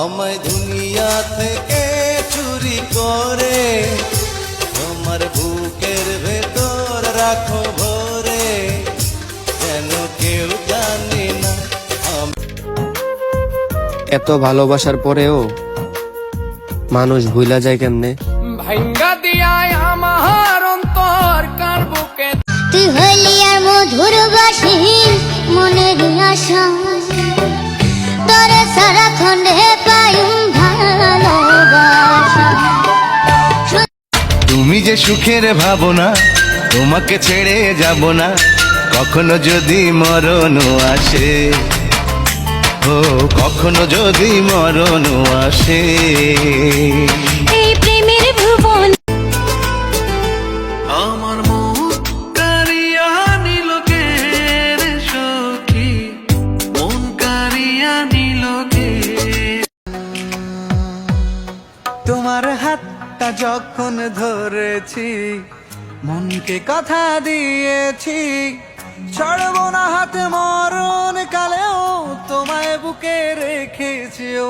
আমায় দুনিয়া থেকে চুরি করে তোমার বুকের ভেতর রাখো ভরে, যেন কেউ জানে না। এত ভালোবাসার পরেও মানুষ ভুলা যায় কেমনে? ভাঙ্গা দিয়ায় আমার অন্তর কার বুকে তুই হইলি আর মধুর বাসি মনের আশা, তোরে সারা খন্ডে পাইম ভালোবাসা। তুমি যে সুখের ভাবনা, তোমাকে ছেড়ে যাব না, কখনো যদি মরণ আসে, ও কখনো যদি মরণ আসে। এই প্রেমের ভুবন আমার মন কারিয়া নিল কে রে সখী, মন কারিয়া নিল কে। তোমার হাতটা যখন ধরেছি, মনকে কথা দিয়েছি, ছাড়বো না হাতে মরণ কালেও তোমায় বুকে রেখেছি। ও